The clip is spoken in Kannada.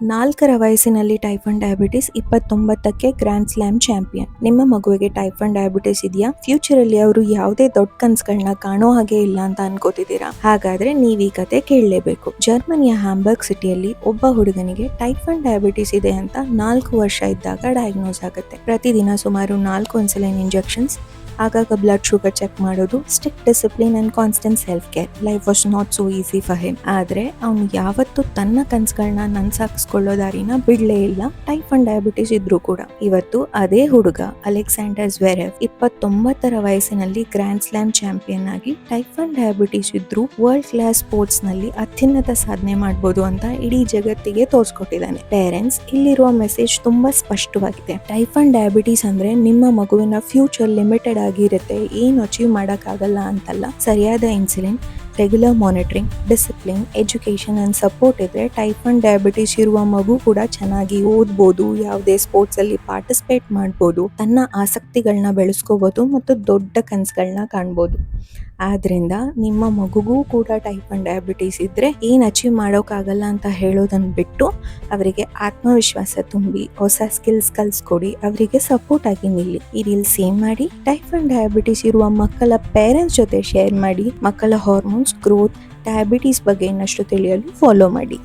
4ರ ವಯಸ್ಸಿನಲ್ಲಿ ಟೈಪ್ 1 ಡಯಾಬಿಟಿಸ್, 29ಕ್ಕೆ ಗ್ರ್ಯಾಂಡ್ ಸ್ಲಾಮ್ ಚಾಂಪಿಯನ್. ನಿಮ್ಮ ಮಗುವಿಗೆ ಟೈಪ್ 1 ಡಯಾಬಿಟಿಸ್ ಇದೆಯಾ? ಫ್ಯೂಚರ್ ಅಲ್ಲಿ ಅವರು ಯಾವುದೇ ದೊಡ್ಡ ಕನ್ಸುಗಳನ್ನ ಕಾಣೋ ಹಾಗೆ ಇಲ್ಲ ಅಂತ ಅನ್ಕೋತಿದ್ದೀರಾ? ಹಾಗಾದ್ರೆ ನೀವ್ ಈ ಕತೆ ಕೇಳಲೇಬೇಕು. ಜರ್ಮನಿಯ ಹ್ಯಾಂಬರ್ಗ್ ಸಿಟಿಯಲ್ಲಿ ಒಬ್ಬ ಹುಡುಗನಿಗೆ ಟೈಪ್ 1 ಡಯಾಬಿಟಿಸ್ ಇದೆ ಅಂತ 4 ವರ್ಷ ಇದ್ದಾಗ ಡಯಾಗ್ನೋಸ್ ಆಗುತ್ತೆ. ಪ್ರತಿದಿನ ಸುಮಾರು 4 ಇನ್ಸುಲಿನ್ ಇಂಜೆಕ್ಷನ್ಸ್, ಆಗಾಗ ಬ್ಲಡ್ ಶುಗರ್ ಚೆಕ್ ಮಾಡೋದು, strict discipline and constant self care. Life was not so easy for him. ಆದ್ರೆ ಅವನು ಯಾವತ್ತೂ ತನ್ನ ಕನ್ಸುಗಳನ್ನ ನನ್ಸಾಕಿಸ್ಕೊಳ್ಳೋ ದಾರಿನ ಬಿಡ್ಲೇ ಇಲ್ಲ, ಟೈಪ್ 1 ಡಯಾಬಿಟಿಸ್ ಇದ್ರೂ ಕೂಡ. ಇವತ್ತು ಅದೇ ಹುಡುಗ ಅಲೆಕ್ಸಾಂಡರ್ ಜ್ವೆರೆವ್ 29ರ ವಯಸ್ಸಿನಲ್ಲಿ ಗ್ರ್ಯಾಂಡ್ ಸ್ಲಾಮ್ ಚಾಂಪಿಯನ್ ಆಗಿ ಟೈಪ್ 1 ಡಯಾಬಿಟಿಸ್ ಇದ್ರೂ ವರ್ಲ್ಡ್ ಕ್ಲಾಸ್ ಸ್ಪೋರ್ಟ್ಸ್ ನಲ್ಲಿ ಅತ್ಯುನ್ನತ ಸಾಧನೆ ಮಾಡಬಹುದು ಅಂತ ಇಡೀ ಜಗತ್ತಿಗೆ ತೋರಿಸ್ಕೊಟ್ಟಿದ್ದಾನೆ. ಪೇರೆಂಟ್ಸ್, ಇಲ್ಲಿರುವ ಮೆಸೇಜ್ ತುಂಬಾ ಸ್ಪಷ್ಟವಾಗಿದೆ. ಟೈಪ್ 1 ಡಯಾಬಿಟಿಸ್ ಅಂದ್ರೆ ನಿಮ್ಮ ಮಗುವಿನ ಫ್ಯೂಚರ್ ಲಿಮಿಟೆಡ್ ಆಗಿರುತ್ತೆ, ಏನು ಅಚೀವ್ ಮಾಡೋಕ್ಕಾಗಲ್ಲ ಅಂತಲ್ಲ. ಸರಿಯಾದ insulin, regular monitoring, discipline, education and support ಇದ್ರೆ ಟೈಪ್ 1 ಡಯಾಬಿಟಿಸ್ ಇರುವ ಮಗು ಕೂಡ ಚೆನ್ನಾಗಿ ಓದ್ಬೋದು, ಯಾವುದೇ ಸ್ಪೋರ್ಟ್ಸ್ ಅಲ್ಲಿ ಪಾರ್ಟಿಸಿಪೇಟ್ ಮಾಡ್ಬೋದು, ತನ್ನ ಆಸಕ್ತಿಗಳನ್ನ ಬೆಳೆಸ್ಕೋಬಹುದು ಮತ್ತು ದೊಡ್ಡ ಕನಸುಗಳನ್ನ ಕಾಣ್ಬೋದು. ಆದ್ರಿಂದ ನಿಮ್ಮ ಮಗುಗೂ ಕೂಡ ಟೈಪ್ 1 ಡಯಾಬಿಟಿಸ್ ಇದ್ರೆ ಏನ್ ಅಚೀವ್ ಮಾಡೋಕ್ಕಾಗಲ್ಲ ಅಂತ ಹೇಳೋದನ್ನ ಬಿಟ್ಟು ಅವರಿಗೆ ಆತ್ಮವಿಶ್ವಾಸ ತುಂಬಿ ಹೊಸ ಸ್ಕಿಲ್ಸ್ ಕಲ್ಸ್ಕೊಡಿ, ಅವರಿಗೆ ಸಪೋರ್ಟ್ ಆಗಿ ನಿಲ್ಲಿ. ಈ ರೀಲ್ ಸೇವ್ ಮಾಡಿ, ಟೈಪ್ 1 ಡಯಾಬಿಟಿಸ್ ಇರುವ ಮಕ್ಕಳ ಪೇರೆಂಟ್ಸ್ ಜೊತೆ ಶೇರ್ ಮಾಡಿ. ಮಕ್ಕಳ ಹಾರ್ಮೋನ್ಸ್, ಗ್ರೋತ್, ಡಯಾಬಿಟಿಸ್ ಬಗ್ಗೆ ಇನ್ನಷ್ಟು ತಿಳಿಯಲು ಫಾಲೋ ಮಾಡಿ.